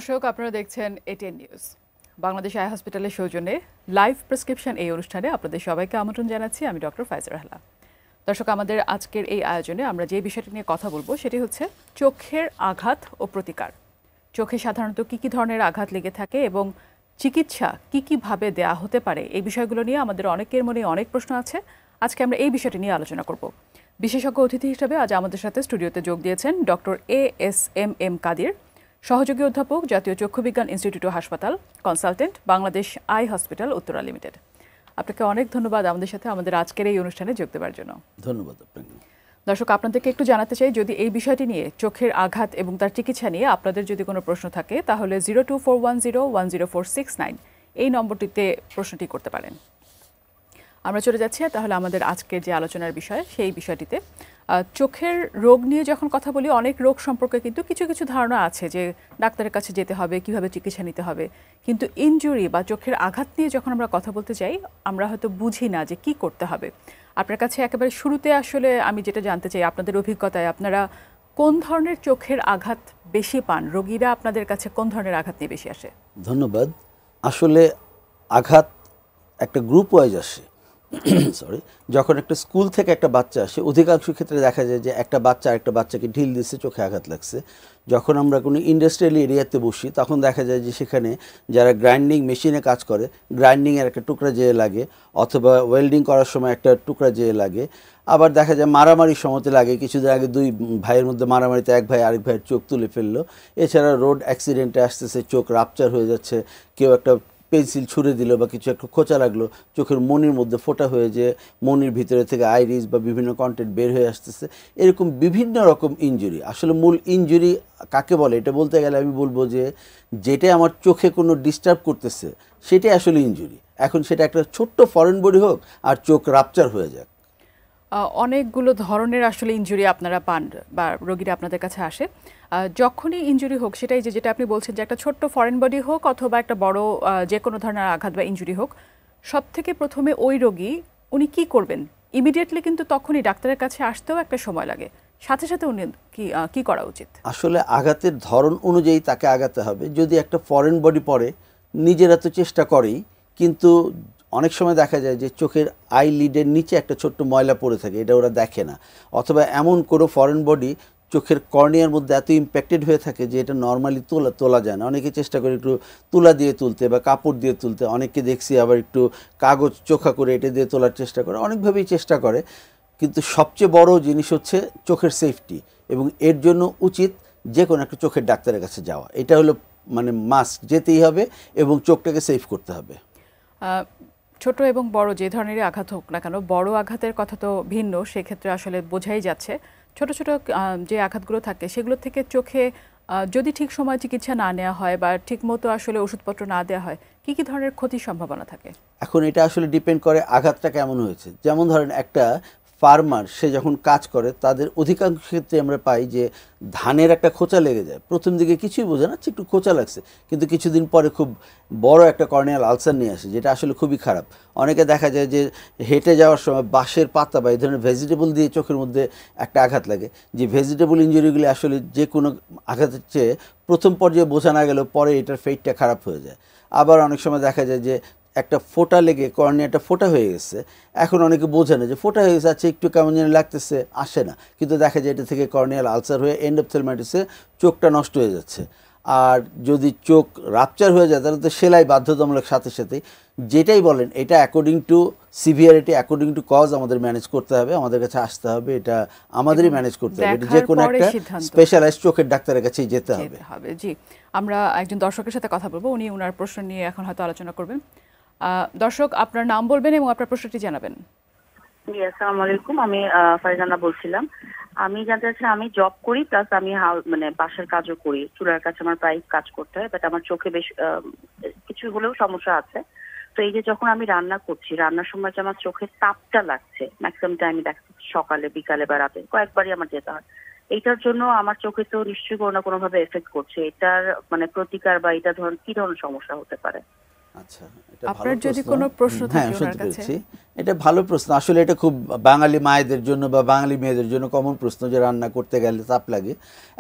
দর্শক, আপনারা দেখছেন এটিএন নিউজ। বাংলাদেশ আই হসপিটালের সৌজন্যে লাইভ প্রেসক্রিপশন এই অনুষ্ঠানে আপনাদের সবাইকে আমন্ত্রণ জানাচ্ছি। আমি ডক্টর ফাইজা রাহলা। দর্শক, আমাদের আজকের এই আয়োজনে আমরা যে বিষয়টি নিয়ে কথা বলবো সেটি হচ্ছে চোখের আঘাত ও প্রতিকার। চোখে সাধারণত কী কী ধরনের আঘাত লেগে থাকে এবং চিকিৎসা কীভাবে দেয়া হতে পারে, এই বিষয়গুলো নিয়ে আমাদের অনেকের মনে অনেক প্রশ্ন আছে। আজকে আমরা এই বিষয়টি নিয়ে আলোচনা করব। বিশেষজ্ঞ অতিথি হিসেবে আজ আমাদের সাথে স্টুডিওতে যোগ দিয়েছেন ডক্টর ASMM কাদির, সহযোগী অধ্যাপক, জাতীয় চক্ষু বিজ্ঞান ইনস্টিটিউট ও হাসপাতাল, consultant, Bangladesh eye hospital Uttara limited. আপনাকে অনেক ধন্যবাদ আমাদের সাথে আমাদের আজকের এই অনুষ্ঠানে যোগ দেওয়ার জন্য। ধন্যবাদ আপনাকে। দর্শক, আপনাদেরকে একটু জানাতে চাই, যদি এই বিষয়টি নিয়ে চোখের আঘাত এবং তার চিকিৎসা নিয়ে আপনাদের যদি কোনো প্রশ্ন থাকে তাহলে 0241010469 এই নম্বরটিতে প্রশ্নটি করতে পারেন। আমরা চলে যাচ্ছি তাহলে আমাদের আজকের যে আলোচনার বিষয় সেই বিষয়টিতে। চোখের রোগ নিয়ে যখন কথা বলি, অনেক রোগ সম্পর্কে কিন্তু কিছু কিছু ধারণা আছে যে ডাক্তারের কাছে যেতে হবে, কিভাবে চিকিৎসা নিতে হবে, কিন্তু ইনজুরি বা চোখের আঘাত নিয়ে যখন আমরা কথা বলতে যাই আমরা হয়তো বুঝি না যে কি করতে হবে। আপনার কাছে একেবারে শুরুতে আসলে আমি যেটা জানতে চাই, আপনাদের অভিজ্ঞতায় আপনারা কোন ধরনের চোখের আঘাত বেশি পান? রোগীরা আপনাদের কাছে কোন ধরনের আঘাত নিয়ে বেশি আসে? ধন্যবাদ। আসলে আঘাত একটা গ্রুপ ওয়াইজ আসে। সরি, যখন একটা স্কুল থেকে একটা বাচ্চা আসে, অধিকাংশ ক্ষেত্রে দেখা যায় যে একটা বাচ্চা আরেকটা বাচ্চাকে ঢিল দিচ্ছে, চোখে আঘাত লাগছে। যখন আমরা কোনো ইন্ডাস্ট্রিয়াল এরিয়াতে বসি তখন দেখা যায় যে সেখানে যারা গ্রাইন্ডিং মেশিনে কাজ করে, গ্রাইন্ডিংয়ের একটা টুকরা যেয়ে লাগে, অথবা ওয়েল্ডিং করার সময় একটা টুকরা যেয়ে লাগে। আবার দেখা যায় মারামারির সময়তে লাগে। কিছুদিন আগে দুই ভাইয়ের মধ্যে মারামারিতে এক ভাই আরেক ভাইয়ের চোখ তুলে ফেললো। এছাড়া রোড অ্যাক্সিডেন্টে আসতেছে, চোখ রাপচার হয়ে যাচ্ছে, কেউ একটা পেন্সিল ছুঁড়ে দিল বা কিছু একটা খোঁচা লাগলো, চোখের মনির মধ্যে ফোঁটা হয়ে যে মনির ভিতরে থেকে আইরিস বা বিভিন্ন কন্টেন্ট বের হয়ে আসতেছে। এরকম বিভিন্ন রকম ইনজুরি। আসলে মূল ইনজুরি কাকে বলে এটা বলতে গেলে আমি বলবো যে যেটা আমার চোখে কোনো ডিস্টার্ব করতেছে সেটাই আসলে ইনজুরি। এখন সেটা একটা ছোট্ট ফরেন বডি হোক আর চোখ রাপচার হয়ে যাক। অনেকগুলো ধরনের আসলে ইনজুরি আপনারা পান বা রোগীরা আপনাদের কাছে আসে। যখনই ইনজুরি হোক, সেটাই যেটা আপনি বলছেন যে একটা ছোট্ট ফরেন বডি হোক অথবা একটা বড় যে কোনো ধরনের আঘাত বা ইনজুরি হোক, সব থেকে প্রথমে ওই রোগী উনি কি করবেন? ইমিডিয়েটলি কিন্তু তখনই ডাক্তারের কাছে আসতেও একটা সময় লাগে, সাথে সাথে উনি কি করা উচিত? আসলে আঘাতের ধরন অনুযায়ী তাকে আঘাতে হবে। যদি একটা ফরেন বডি পড়ে, নিজেরা তো চেষ্টা করেই, কিন্তু অনেক সময় দেখা যায় যে চোখের আই লিডের নিচে একটা ছোট্ট ময়লা পড়ে থাকে, এটা ওরা দেখে না। অথবা এমন কোনো ফরেন বডি চোখের কর্নিয়ার মধ্যে এত ইম্প্যাক্টেড হয়ে থাকে যে এটা নর্মালি তোলা যায় না। অনেকে চেষ্টা করে একটু তুলা দিয়ে তুলতে বা কাপড় দিয়ে তুলতে, অনেককে দেখছি আবার একটু কাগজ চোখা করে এটা দিয়ে তোলার চেষ্টা করে, অনেকভাবেই চেষ্টা করে। কিন্তু সবচেয়ে বড় জিনিস হচ্ছে চোখের সেফটি, এবং এর জন্য উচিত যে কোনো একটা চোখের ডাক্তারের কাছে যাওয়া। এটা হলো মানে মাস্ট, যেতেই হবে এবং চোখটাকে সেফ করতে হবে। ছোট এবং বড় যে ধরনেরই আঘাত হোক না কেন, বড় আঘাতের কথা তো ভিন্ন, সেক্ষেত্রে আসলে বোঝাই যাচ্ছে। ছোট ছোট যে আঘাতগুলো থাকে সেগুলো থেকে চোখে যদি ঠিক সময় চিকিৎসা না নেওয়া হয় বা ঠিক মতো আসলে ওষুধপত্র না দেওয়া হয়, কি কি ধরনের ক্ষতির সম্ভাবনা থাকে? এখন এটা আসলে ডিপেন্ড করে আঘাতটা কেমন হয়েছে। যেমন ধরেন একটা ফার্মার, সে যখন কাজ করে তাদের অধিকাংশ ক্ষেত্রে আমরা পাই যে ধানের একটা খোঁচা লেগে যায়। প্রথম দিকে কিছুই বোঝে না, একটু খোঁচা লাগছে, কিন্তু কিছুদিন পরে খুব বড় একটা কর্নিয়াল আলসার নিয়ে আসে, যেটা আসলে খুবই খারাপ। অনেকে দেখা যায় যে হেঁটে যাওয়ার সময় বাঁশের পাতা বা এই ধরনের ভেজিটেবল দিয়ে চোখের মধ্যে একটা আঘাত লাগে। যে ভেজিটেবল ইঞ্জুরিগুলি আসলে যে কোনো আঘাতের চেয়ে প্রথম পর্যায়ে বোঝা না গেলেও পরে এটার ফেটটা খারাপ হয়ে যায়। আবার অনেক সময় দেখা যায় যে একটা ফোঁটা লেগে কর্নিয়াটা ফোঁটা হয়ে গেছে, এখন অনেকে বোঝে না যে ফোঁটা হয়ে গেছে, আচ্ছা একটু কেমন যেন লাগতেছে, আসে না, কিন্তু দেখা যায় এটা থেকে কর্নিয়াল আলসার হয়ে এন্ডোপথেলমাইটিসে চোখটা নষ্ট হয়ে যাচ্ছে। আর যদি চোখ রাপচার হয়ে যায় তাহলে তো সেলাই বাধ্যতামূলক সাথে সাথেই। যেটাই বলেন, এটা according to severity, according to cause আমাদের ম্যানেজ করতে হবে, আমাদের কাছে আসতে হবে, এটা আমাদেরই ম্যানেজ করতে হবে। এটা যে কোনো একটা স্পেশালাইজড চোখের ডাক্তারের কাছেই যেতে হবে। জি, আমরা একজন দর্শকের সাথে কথা বলবো, উনি ওনার প্রশ্ন নিয়ে এখন হয়তো আলোচনা করবেন। দর্শক, আপনার নাম বলবেন এবং আপনার প্রশ্নটি জানাবেন। জি, আসসালামু আলাইকুম। আমি ফারজানা বলছিলাম। আমি জানতে চাচ্ছি, আমি জব করি প্লাস আমি মানে বাসার কাজও করি। চুলার কাছে আমার প্রায় কাজ করতে হয়, বাট আমার চোখে বেশ কিছু হলেও সমস্যা আছে। তো এই যে যখন আমি রান্না করছি, রান্নার সময় যে আমার চোখের তাপটা লাগছে, ম্যাক্সিমাম টাইম আমি দেখা সকালে, বিকালে বা রাতে কয়েকবারই আমার যেতে হয়। এইটার জন্য আমার চোখে তো নিশ্চয়ই কোনো না কোনোভাবে এফেক্ট করছে। এটার মানে প্রতিকার বা এটা কি ধরনের সমস্যা হতে পারে? আচ্ছা, এটা ভালো আপনার যদি প্রশ্ন। কোনো প্রশ্ন হ্যাঁ, থাকে ওনার শুনতে কাছে। পেরেছি। এটা ভালো প্রশ্ন। আসলে এটা খুব বাঙালি মায়েদের জন্য বা বাঙালি মেয়েদের জন্য কমন প্রশ্ন যে রান্না করতে গেলে তাপ লাগে।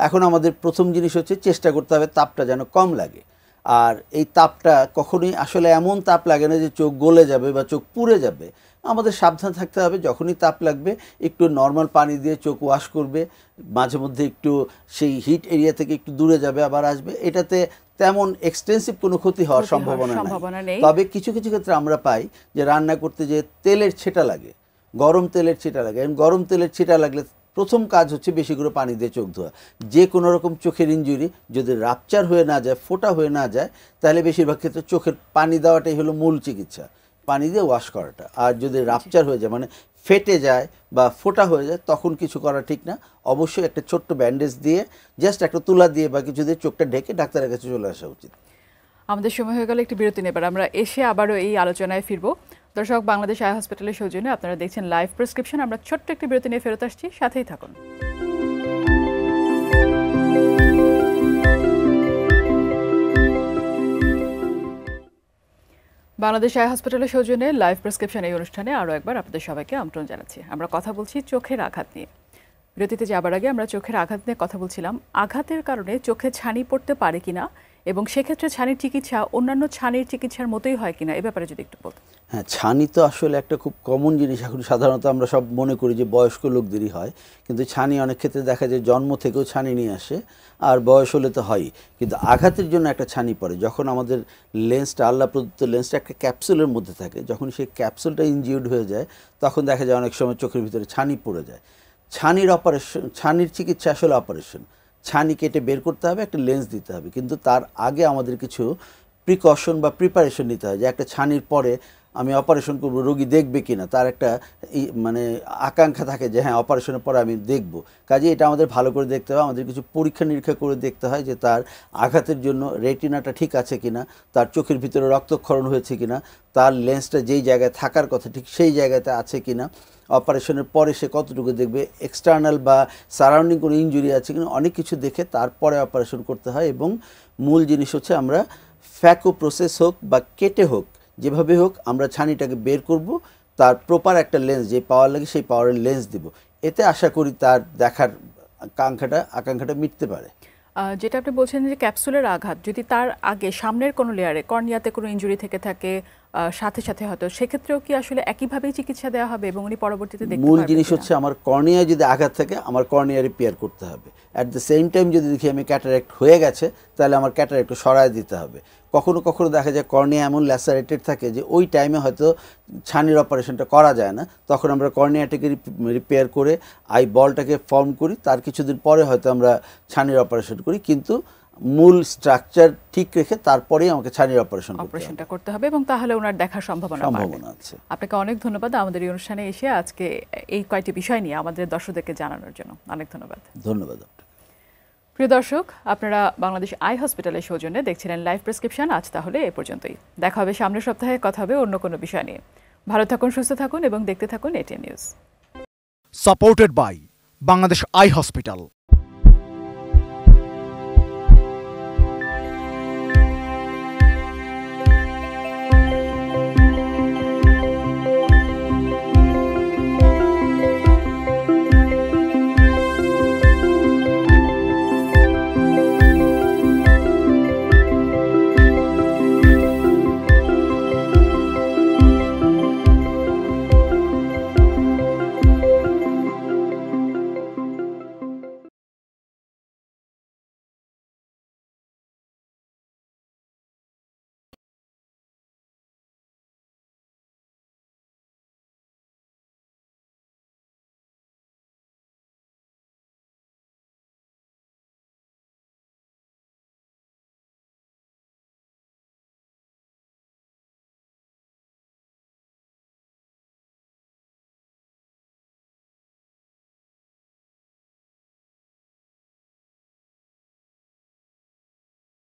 এখন আমাদের প্রথম জিনিস হচ্ছে চেষ্টা করতে হবে তাপটা যেন কম লাগে। আর এই তাপটা কখনোই আসলে এমন তাপ লাগে না যে চোখ গলে যাবে বা চোখ পুড়ে যাবে। আমাদের সাবধান থাকতে হবে, যখনই তাপ লাগবে একটু নর্মাল পানি দিয়ে চোখ ওয়াশ করবে, মাঝে মধ্যে একটু সেই হিট এরিয়া থেকে একটু দূরে যাবে আবার আসবে। এটাতে তেমন এক্সটেন্সিভ কোনো ক্ষতি হওয়ার সম্ভাবনা নেই। তবে কিছু কিছু ক্ষেত্রে আমরা পাই যে রান্না করতে যে তেলের ছিটা লাগে, গরম তেলের ছিটা লাগে। এবং গরম তেলের ছিটা লাগলে প্রথম কাজ হচ্ছে বেশি করে পানি দিয়ে চোখ ধোয়া। যে কোনো রকম চোখের ইনজুরি যদি রাপচার হয়ে না যায়, ফোটা হয়ে না যায়, তাহলে বেশিরভাগ ক্ষেত্রে চোখের পানি দেওয়াটাই হলো মূল চিকিৎসা, পানি দিয়ে ওয়াশ করাটা। আর যদি রাপচার হয়ে যায় মানে ফেটে যায় বা ফোটা হয়ে যায়, তখন কিছু করা ঠিক না। অবশ্যই একটা ছোট্ট ব্যান্ডেজ দিয়ে, জাস্ট একটা তুলা দিয়ে বা কিছু দিয়ে চোখটা ঢেকে ডাক্তারের কাছে চলে আসা উচিত। আমাদের সময় হয়ে গেল একটি বিরতি নেবার, আমরা এসে আবারও এই আলোচনায় ফিরবো। দর্শক, বাংলাদেশ আই হসপিটালের সৌজন্যে আপনারা দেখছেন লাইভ প্রেসক্রিপশন। আমরা ছোট্ট একটি বিরতি নিয়ে ফেরত আসছি, সাথেই থাকুন। বাংলাদেশ আই হসপিটালের সৌজন্যে লাইভ প্রেসক্রিপশন এই অনুষ্ঠানে আরও একবার আপনাদের সবাইকে আমন্ত্রণ জানাচ্ছি। আমরা কথা বলছি চোখের আঘাত নিয়ে। বিরতিতে যাবার আগে আমরা চোখের আঘাত নিয়ে কথা বলছিলাম। আঘাতের কারণে চোখে ছানি পড়তে পারে কিনা এবং সেক্ষেত্রে ছানির চিকিৎসা অন্যান্য ছানির চিকিৎসার মতোই হয় কিনা, এ ব্যাপারে যদি একটু বলতেন। হ্যাঁ, ছানি তো আসলে একটা খুব কমন জিনিস। এখন সাধারণত আমরা সব মনে করি যে বয়স্ক লোকদেরই হয়, কিন্তু ছানি অনেক ক্ষেত্রে দেখা যায় জন্ম থেকেও ছানি নিয়ে আসে, আর বয়স হলে তো হয়ই। কিন্তু আঘাতের জন্য একটা ছানি পড়ে যখন আমাদের লেন্সটা, আল্লাহ প্রদত্ত লেন্সটা একটা ক্যাপসুলের মধ্যে থাকে। যখন সেই ক্যাপসুলটা ইনজিউর্ড হয়ে যায়, তখন দেখা যায় অনেক সময় চোখের ভিতরে ছানি পড়ে যায়। ছানির চিকিৎসা আসলে অপারেশন। ছানি কেটে বের করতে হবে, একটা লেন্স দিতে হবে, কিন্তু তার আগে আমাদের কিছু প্রিকশন বা প্রিপারেশন নিতে হয় যে একটা ছানির পরে আমি অপারেশন করব, রোগী দেখবে কিনা, তার একটা মানে আকাঙ্ক্ষা থাকে যে হ্যাঁ অপারেশনের পরে আমি দেখব। কাজে এটা আমাদের ভালো করে দেখতে হবে, আমাদের কিছু পরীক্ষা নিরীক্ষা করে দেখতে হয় যে তার আঘাতের জন্য রেটিনাটা ঠিক আছে কিনা, তার চোখের ভিতরে রক্তক্ষরণ হয়েছে কিনা, তার লেন্সটা যেই জায়গায় থাকার কথা ঠিক সেই জায়গাতে আছে কিনা, অপারেশনের পরে সে কতটুকু দেখবে, এক্সটার্নাল বা সারাউন্ডিং কোনো ইনজুরি আছে কিনা, অনেক কিছু দেখে তারপরে অপারেশন করতে হয়। এবং মূল জিনিস হচ্ছে আমরা ফ্যাকো প্রসেস হোক বা কেটে হোক, যেভাবে হোক আমরা ছানিটাকে বের করব, তার প্রপার একটা লেন্স, যে পাওয়ার লাগে সেই পাওয়ারের লেন্স দিব। এতে আশা করি তার দেখার আকাঙ্ক্ষাটা মিটতে পারে। যেটা আপনি বলছেন যে ক্যাপসুলের আঘাত যদি তার আগে সামনের কোনো লেয়ারে কর্নিয়াতে কোনো ইনজুরি থেকে থাকে, সাথে সাথে হয়তো সেক্ষেত্রেও কি আসলে একইভাবেই চিকিৎসা দেওয়া হবে এবং উনি পরবর্তীতে দেখতে মূল পারবেন জিনিস কিনা? হচ্ছে আমার কর্নিয়ায় যদি আঘাত থাকে, আমার কর্নিয়া রিপেয়ার করতে হবে। অ্যাট দ্য সেম টাইম যদি দেখি আমি ক্যাটারেক্ট হয়ে গেছে, তাহলে আমার ক্যাটারেক্ট সরায় দিতে হবে। কখনো কখনো দেখা যায় কর্নিয়া এমন ল্যাসারেটেড থাকে যে ওই টাইমে হয়তো ছানির অপারেশনটা করা যায় না, তখন আমরা কর্নিয়াটাকে রিপেয়ার করে আই বলটাকে ফর্ম করি, তার কিছুদিন পরে হয়তো আমরা ছানির অপারেশন করি। কিন্তু মূল স্ট্রাকচার ঠিক রেখে তারপরেই আমাকে ছানির অপারেশনটা করতে হবে এবং তাহলে ওনার দেখার সম্ভাবনা আছে। আপনাকে অনেক ধন্যবাদ আমাদের এই অনুষ্ঠানে এসে আজকে এই কয়েকটি বিষয় নিয়ে আমাদের দর্শকদেরকে জানানোর জন্য। অনেক ধন্যবাদ। ধন্যবাদ। প্রিয় দর্শক, আপনারা বাংলাদেশ আই হসপিটালের সৌজন্যে দেখছিলেন লাইভ প্রেসক্রিপশন। আজ তাহলে এ পর্যন্তই। দেখা হবে সামনের সপ্তাহে, কথা হবে অন্য কোনো বিষয় নিয়ে। ভালো থাকুন, সুস্থ থাকুন এবং দেখতে থাকুন ATN news. Supported by Bangladesh eye hospital.